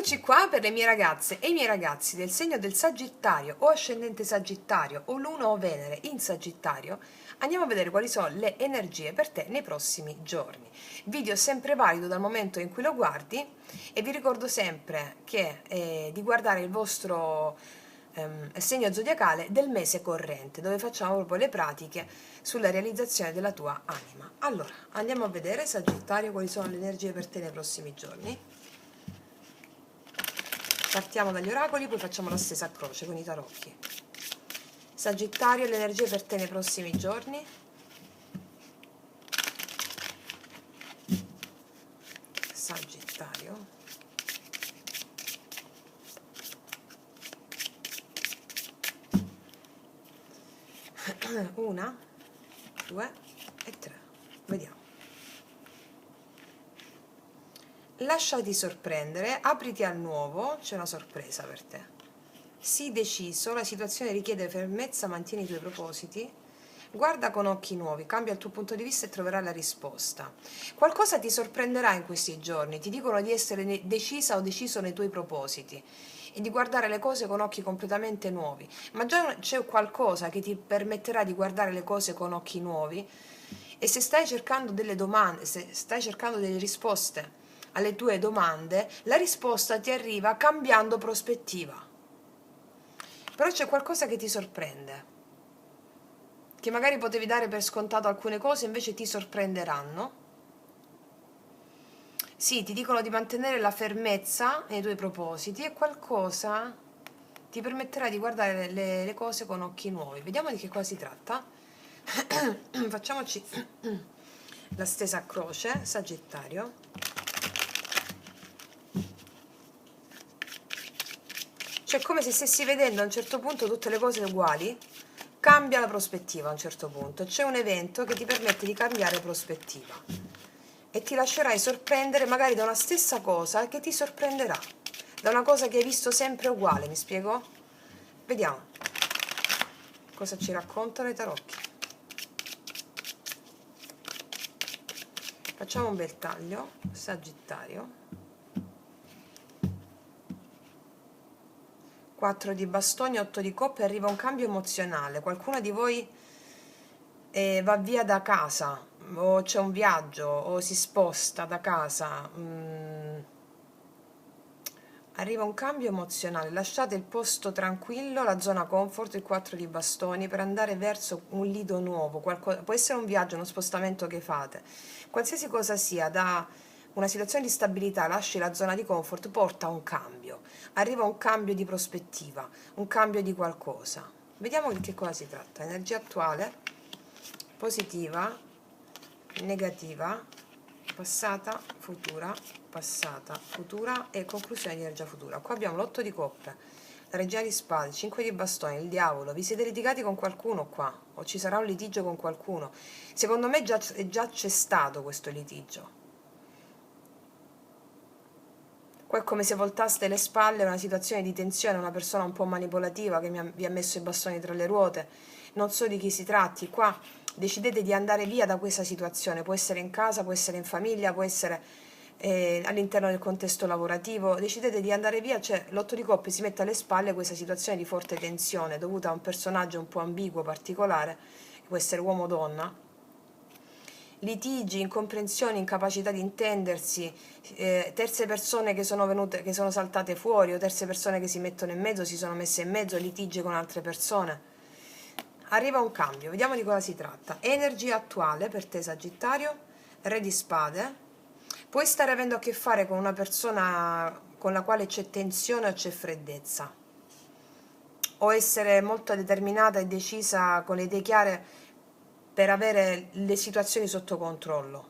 Eccoci qua per le mie ragazze e i miei ragazzi del segno del Sagittario o ascendente Sagittario o Luna o Venere in Sagittario. Andiamo a vedere quali sono le energie per te nei prossimi giorni. Video sempre valido dal momento in cui lo guardi e vi ricordo sempre che di guardare il vostro segno zodiacale del mese corrente, dove facciamo proprio le pratiche sulla realizzazione della tua anima. Allora, andiamo a vedere Sagittario quali sono le energie per te nei prossimi giorni. Partiamo dagli oracoli, poi facciamo la stessa a croce con i tarocchi. Sagittario, le energie per te nei prossimi giorni. Sagittario. Una, due e tre. Vediamo. Lasciati sorprendere, apriti al nuovo, c'è una sorpresa per te. Sii deciso, la situazione richiede fermezza, mantieni i tuoi propositi, guarda con occhi nuovi, cambia il tuo punto di vista e troverai la risposta. Qualcosa ti sorprenderà in questi giorni, ti dicono di essere decisa o deciso nei tuoi propositi e di guardare le cose con occhi completamente nuovi, ma già c'è qualcosa che ti permetterà di guardare le cose con occhi nuovi e se stai cercando delle domande, se stai cercando delle risposte alle tue domande, la risposta ti arriva cambiando prospettiva. Però c'è qualcosa che ti sorprende, che magari potevi dare per scontato alcune cose, invece ti sorprenderanno. Sì, ti dicono di mantenere la fermezza nei tuoi propositi e qualcosa ti permetterà di guardare le cose con occhi nuovi. Vediamo di che cosa si tratta. Facciamoci la stesa a croce, Sagittario. Cioè, come se stessi vedendo a un certo punto tutte le cose uguali, cambia la prospettiva a un certo punto. C'è un evento che ti permette di cambiare prospettiva e ti lascerai sorprendere magari da una stessa cosa che ti sorprenderà, da una cosa che hai visto sempre uguale, mi spiego? Vediamo cosa ci raccontano i tarocchi. Facciamo un bel taglio, Sagittario. 4 di bastoni, 8 di coppe, arriva un cambio emozionale, qualcuno di voi va via da casa, o c'è un viaggio, o si sposta da casa, arriva un cambio emozionale, lasciate il posto tranquillo, la zona comfort, il 4 di bastoni, per andare verso un lido nuovo, può essere un viaggio, uno spostamento che fate, qualsiasi cosa sia, da una situazione di stabilità, lasci la zona di comfort, porta a un cambio, arriva un cambio di prospettiva, un cambio di qualcosa. Vediamo di che cosa si tratta. Energia attuale, positiva, negativa, passata, futura e conclusione di energia futura. Qua abbiamo l'8 di coppe, la regina di spade, 5 di bastoni, il diavolo. Vi siete litigati con qualcuno qua, o ci sarà un litigio con qualcuno. Secondo me già c'è stato questo litigio. Qua è come se voltaste le spalle a una situazione di tensione, una persona un po' manipolativa che vi ha messo i bastoni tra le ruote. Non so di chi si tratti. Qua decidete di andare via da questa situazione, può essere in casa, può essere in famiglia, può essere all'interno del contesto lavorativo. Decidete di andare via, cioè l'8 di coppe si mette alle spalle questa situazione di forte tensione dovuta a un personaggio un po' ambiguo, particolare, che può essere uomo o donna. Litigi, incomprensioni, incapacità di intendersi, terze persone che sono saltate fuori, o terze persone che si mettono in mezzo, si sono messe in mezzo, litigi con altre persone. Arriva un cambio, vediamo di cosa si tratta. Energia attuale per te, Sagittario, Re di spade. Puoi stare avendo a che fare con una persona con la quale c'è tensione o c'è freddezza, o essere molto determinata e decisa con le idee chiare per avere le situazioni sotto controllo,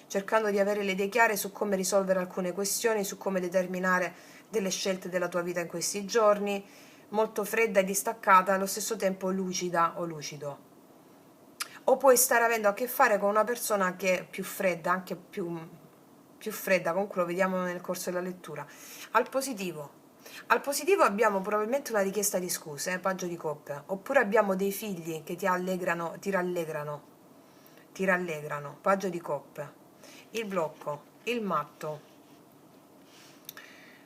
cercando di avere le idee chiare su come risolvere alcune questioni, su come determinare delle scelte della tua vita in questi giorni, molto fredda e distaccata, allo stesso tempo lucida o lucido. O puoi stare avendo a che fare con una persona che è più fredda, anche più fredda, comunque lo vediamo nel corso della lettura. Al positivo abbiamo probabilmente una richiesta di scuse, paggio di coppe, oppure abbiamo dei figli che ti rallegrano, paggio di coppe, il blocco, il matto,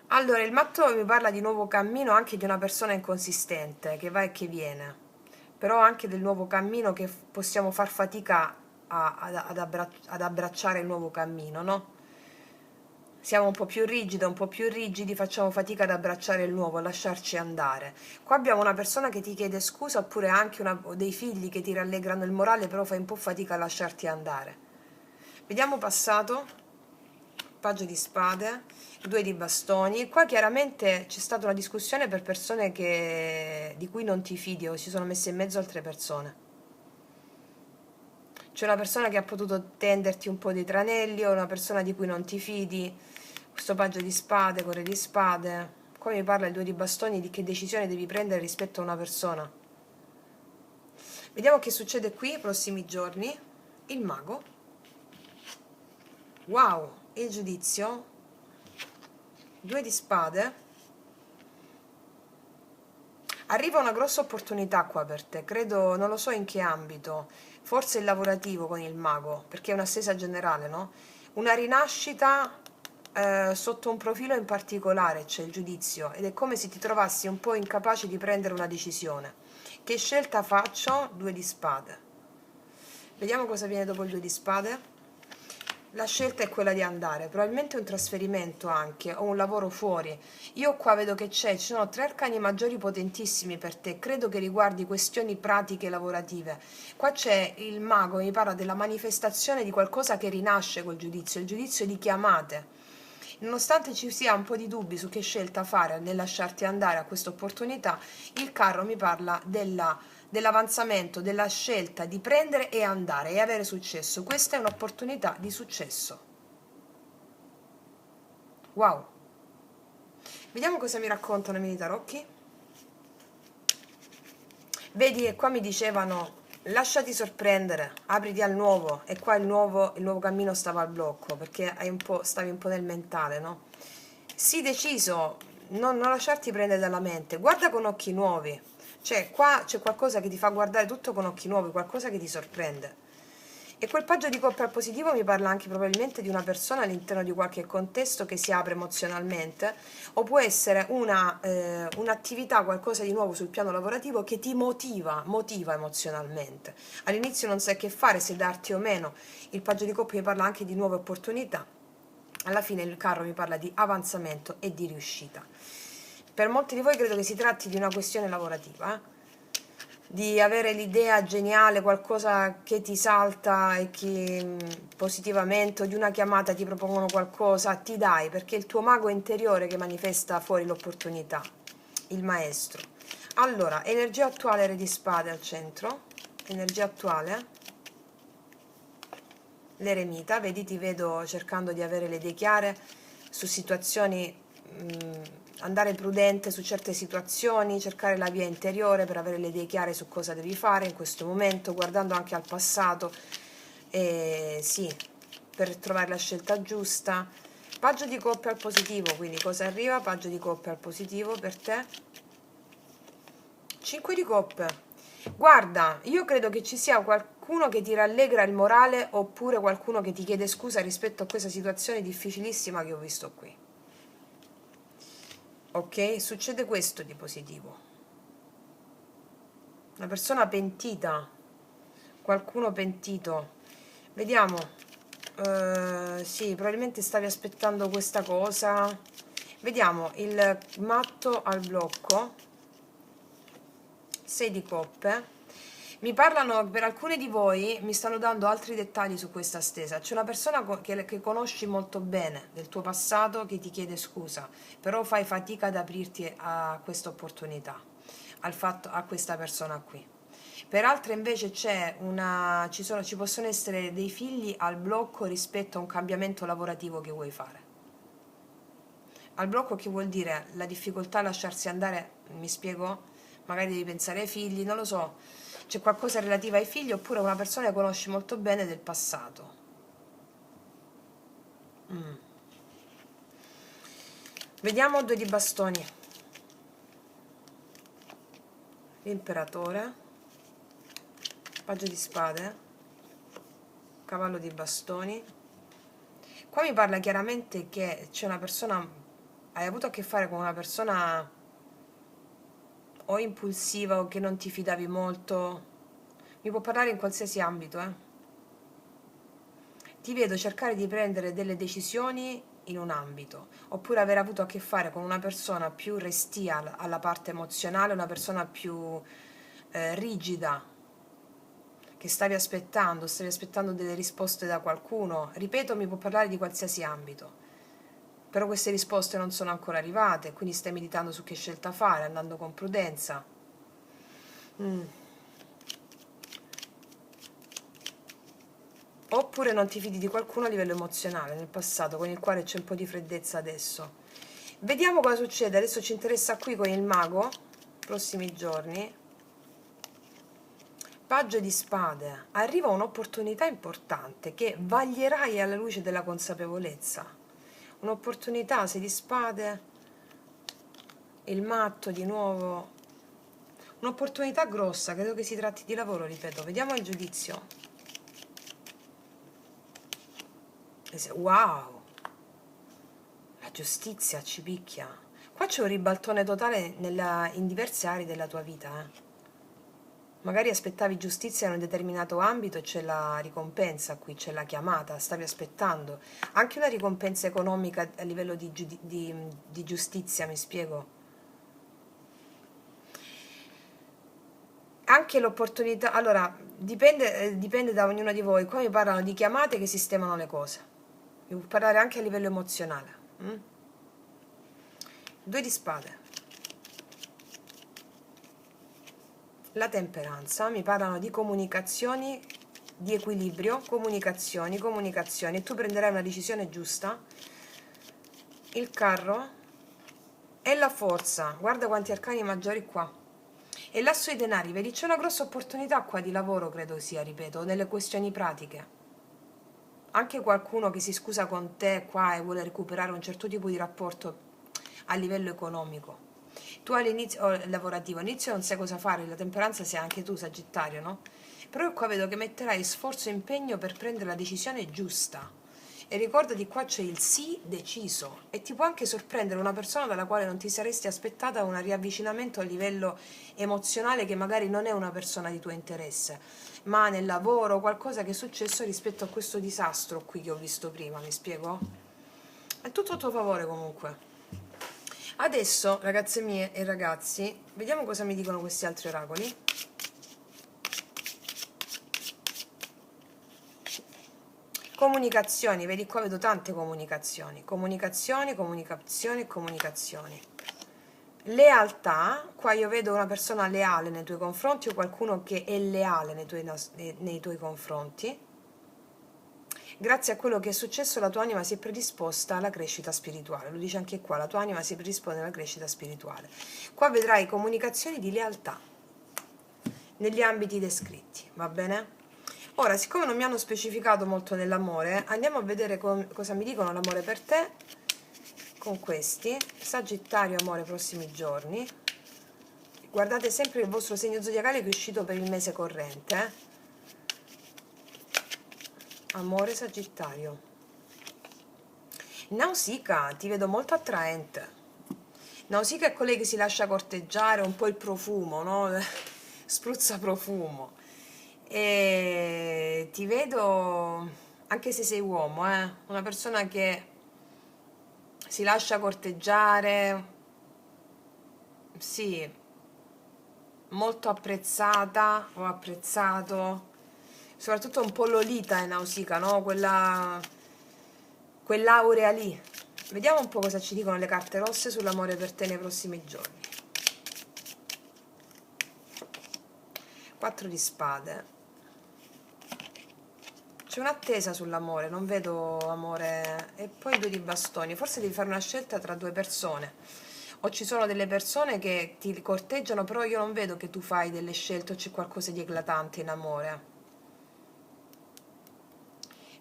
Allora, il matto mi parla di nuovo cammino, anche di una persona inconsistente, che va e che viene, però anche del nuovo cammino che possiamo far fatica ad abbracciare il nuovo cammino, no? Siamo un po' più rigide, un po' più rigidi, facciamo fatica ad abbracciare il nuovo, a lasciarci andare. Qua abbiamo una persona che ti chiede scusa, oppure anche dei figli che ti rallegrano il morale, però fai un po' fatica a lasciarti andare. Vediamo passato, paggio di spade, due di bastoni. Qua chiaramente c'è stata una discussione per persone di cui non ti fidi o si sono messe in mezzo altre persone. C'è una persona che ha potuto tenderti un po' dei tranelli o una persona di cui non ti fidi. Questo paggio di spade, cuore di spade. Qua mi parla il due di bastoni, di che decisione devi prendere rispetto a una persona. Vediamo che succede qui nei prossimi giorni. Il mago. Wow, il giudizio. Due di spade. Arriva una grossa opportunità qua per te, credo, non lo so in che ambito, forse il lavorativo con il mago, perché è una stesa generale, no? Una rinascita sotto un profilo in particolare, c'è il giudizio, ed è come se ti trovassi un po' incapace di prendere una decisione. Che scelta faccio? Due di spade. Vediamo cosa viene dopo il due di spade. La scelta è quella di andare, probabilmente un trasferimento anche, o un lavoro fuori. Io qua vedo che ci sono tre arcani maggiori potentissimi per te, credo che riguardi questioni pratiche lavorative. Qua c'è il mago, mi parla della manifestazione di qualcosa che rinasce col giudizio, il giudizio di chiamate. Nonostante ci sia un po' di dubbi su che scelta fare nel lasciarti andare a questa opportunità, il carro mi parla dell'avanzamento, della scelta di prendere e andare e avere successo. Questa è un'opportunità di successo. Wow! Vediamo cosa mi raccontano i miei tarocchi. Vedi che qua mi dicevano lasciati sorprendere, apriti al nuovo, e qua il nuovo cammino stava al blocco perché stavi un po' nel mentale, no? Sii deciso, non lasciarti prendere dalla mente, guarda con occhi nuovi, cioè qua c'è qualcosa che ti fa guardare tutto con occhi nuovi, qualcosa che ti sorprende. E quel paggio di coppia al positivo mi parla anche probabilmente di una persona all'interno di qualche contesto che si apre emozionalmente, o può essere un'attività, qualcosa di nuovo sul piano lavorativo che ti motiva emozionalmente. All'inizio non sai che fare, se darti o meno. Il paggio di coppia mi parla anche di nuove opportunità. Alla fine il carro mi parla di avanzamento e di riuscita. Per molti di voi credo che si tratti di una questione lavorativa, di avere l'idea geniale, qualcosa che ti salta e che positivamente, o di una chiamata ti propongono qualcosa, ti dai, perché è il tuo mago interiore che manifesta fuori l'opportunità, il maestro. Allora, energia attuale, re di spade al centro, energia attuale, l'eremita, vedi, ti vedo cercando di avere le idee chiare su situazioni, andare prudente su certe situazioni, cercare la via interiore per avere le idee chiare su cosa devi fare in questo momento, guardando anche al passato, sì, per trovare la scelta giusta. Paggio di coppia al positivo, quindi cosa arriva? Paggio di coppia al positivo per te. 5 di coppe. Guarda, io credo che ci sia qualcuno che ti rallegra il morale, oppure qualcuno che ti chiede scusa rispetto a questa situazione difficilissima che ho visto qui. Ok? Succede questo di positivo. Una persona pentita, qualcuno pentito. Vediamo. Sì, probabilmente stavi aspettando questa cosa. Vediamo il matto al blocco. 6 di coppe. Mi parlano, per alcuni di voi mi stanno dando altri dettagli su questa stesa. C'è una persona che conosci molto bene del tuo passato che ti chiede scusa, però fai fatica ad aprirti a questa opportunità, a questa persona qui. Per altre invece ci possono essere dei figli al blocco rispetto a un cambiamento lavorativo che vuoi fare. Al blocco che vuol dire la difficoltà a lasciarsi andare, mi spiego? Magari devi pensare ai figli, non lo so, c'è qualcosa relativo ai figli, oppure una persona che conosci molto bene del passato. Vediamo due di bastoni. L'imperatore, paggio di spade, cavallo di bastoni. Qua mi parla chiaramente che c'è una persona hai avuto a che fare con una persona o impulsiva o che non ti fidavi molto, mi può parlare in qualsiasi ambito, Ti vedo cercare di prendere delle decisioni in un ambito, oppure aver avuto a che fare con una persona più restia alla parte emozionale, una persona più rigida, che stavi aspettando delle risposte da qualcuno. Ripeto, mi può parlare di qualsiasi ambito, però queste risposte non sono ancora arrivate, quindi stai meditando su che scelta fare, andando con prudenza. Oppure non ti fidi di qualcuno a livello emozionale nel passato, con il quale c'è un po' di freddezza adesso. Vediamo cosa succede, adesso ci interessa qui con il mago, prossimi giorni. Paggio di spade, arriva un'opportunità importante che vaglierai alla luce della consapevolezza. Un'opportunità, 6 di spade, il matto di nuovo. Un'opportunità grossa, credo che si tratti di lavoro, ripeto. Vediamo il giudizio. Wow, la giustizia ci picchia. Qua c'è un ribaltone totale in diverse aree della tua vita, Magari aspettavi giustizia in un determinato ambito e c'è la ricompensa qui, c'è la chiamata, stavi aspettando. Anche una ricompensa economica a livello di giustizia, mi spiego. Anche l'opportunità, allora, dipende da ognuno di voi. Qua mi parlano di chiamate che sistemano le cose. Mi può parlare anche a livello emozionale. 2 di spade. La temperanza, mi parlano di comunicazioni, di equilibrio, comunicazioni, e tu prenderai una decisione giusta. Il carro e la forza, guarda quanti arcani maggiori qua. E l'asso dei denari, vedi, c'è una grossa opportunità qua di lavoro, credo sia, ripeto, nelle questioni pratiche. Anche qualcuno che si scusa con te qua e vuole recuperare un certo tipo di rapporto a livello economico. Tu all'inizio lavorativo, all'inizio non sai cosa fare, la temperanza sei anche tu, Sagittario, no? Però qua vedo che metterai sforzo e impegno per prendere la decisione giusta. E ricordati, qua c'è il sì deciso e ti può anche sorprendere una persona dalla quale non ti saresti aspettata un riavvicinamento a livello emozionale, che magari non è una persona di tuo interesse, ma nel lavoro, qualcosa che è successo rispetto a questo disastro qui che ho visto prima, mi spiego? È tutto a tuo favore comunque. Adesso, ragazze mie e ragazzi, vediamo cosa mi dicono questi altri oracoli. Comunicazioni, vedi qua vedo tante comunicazioni. Comunicazioni. Lealtà, qua io vedo una persona leale nei tuoi confronti o qualcuno che è leale nei tuoi confronti. Grazie a quello che è successo la tua anima si è predisposta alla crescita spirituale. Lo dice anche qua, la tua anima si predispone alla crescita spirituale. Qua vedrai comunicazioni di lealtà negli ambiti descritti, va bene? Ora, siccome non mi hanno specificato molto nell'amore, andiamo a vedere cosa mi dicono l'amore per te con questi. Sagittario, amore, prossimi giorni. Guardate sempre il vostro segno zodiacale che è uscito per il mese corrente, Amore, Sagittario. Nausicaa, ti vedo molto attraente. Nausicaa è colei che si lascia corteggiare, un po' il profumo, no? Spruzza profumo. E ti vedo, anche se sei uomo, una persona che si lascia corteggiare, sì, molto apprezzata o apprezzato, soprattutto un po' Lolita è Nausicaa, no? Quell'aurea lì. Vediamo un po' cosa ci dicono le carte rosse sull'amore per te nei prossimi giorni. 4 di spade. C'è un'attesa sull'amore, non vedo amore. E poi 2 di bastoni. Forse devi fare una scelta tra 2 persone. O ci sono delle persone che ti corteggiano, però io non vedo che tu fai delle scelte o c'è qualcosa di eclatante in amore.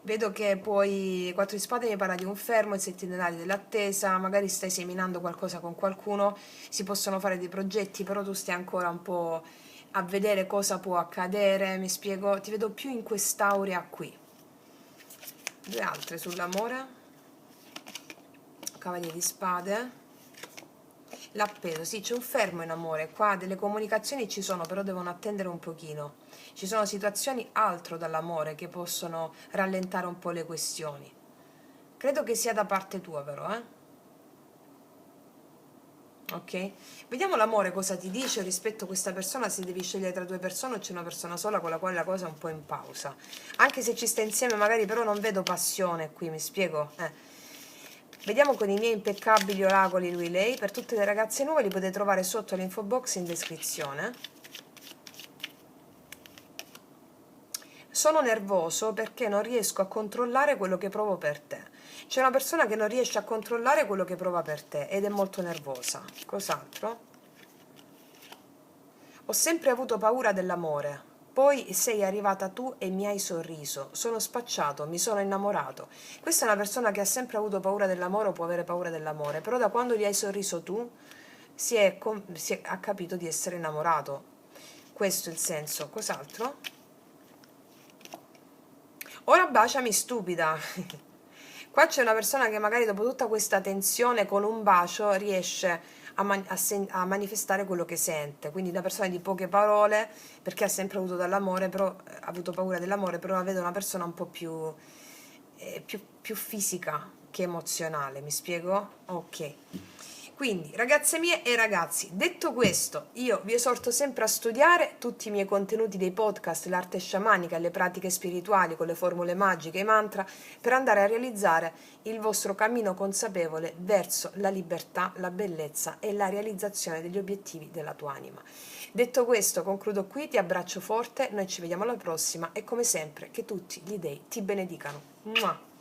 Vedo che poi 4 di spade mi parla di un fermo, il 7 di denari dell'attesa, magari stai seminando qualcosa con qualcuno, si possono fare dei progetti, però tu stai ancora un po' a vedere cosa può accadere, mi spiego, ti vedo più in quest'aurea qui. 2 altre sull'amore, Cavaliere di spade. L'appeso, sì, c'è un fermo in amore, qua delle comunicazioni ci sono, però devono attendere un pochino. Ci sono situazioni altro dall'amore che possono rallentare un po' le questioni. Credo che sia da parte tua però, ok? Vediamo l'amore cosa ti dice rispetto a questa persona, se devi scegliere tra due persone o c'è una persona sola con la quale la cosa è un po' in pausa. Anche se ci sta insieme magari però non vedo passione qui, mi spiego? Vediamo con i miei impeccabili oracoli lui lei. Per tutte le ragazze nuove li potete trovare sotto l'info box in descrizione. Sono nervoso perché non riesco a controllare quello che provo per te. C'è una persona che non riesce a controllare quello che prova per te ed è molto nervosa. Cos'altro? Ho sempre avuto paura dell'amore. Poi sei arrivata tu e mi hai sorriso. Sono spacciato, mi sono innamorato. Questa è una persona che ha sempre avuto paura dell'amore o può avere paura dell'amore, però da quando gli hai sorriso tu ha capito di essere innamorato. Questo è il senso. Cos'altro? Ora baciami stupida. Qua c'è una persona che magari dopo tutta questa tensione con un bacio riesce a manifestare quello che sente, quindi una persona di poche parole perché ha sempre avuto dall'amore, però ha avuto paura dell'amore, però la vedo una persona un po' più fisica che emozionale, mi spiego? Ok. Quindi, ragazze mie e ragazzi, detto questo, io vi esorto sempre a studiare tutti i miei contenuti dei podcast, l'arte sciamanica e le pratiche spirituali con le formule magiche e i mantra per andare a realizzare il vostro cammino consapevole verso la libertà, la bellezza e la realizzazione degli obiettivi della tua anima. Detto questo, concludo qui, ti abbraccio forte, noi ci vediamo alla prossima e come sempre che tutti gli dei ti benedicano. Mua!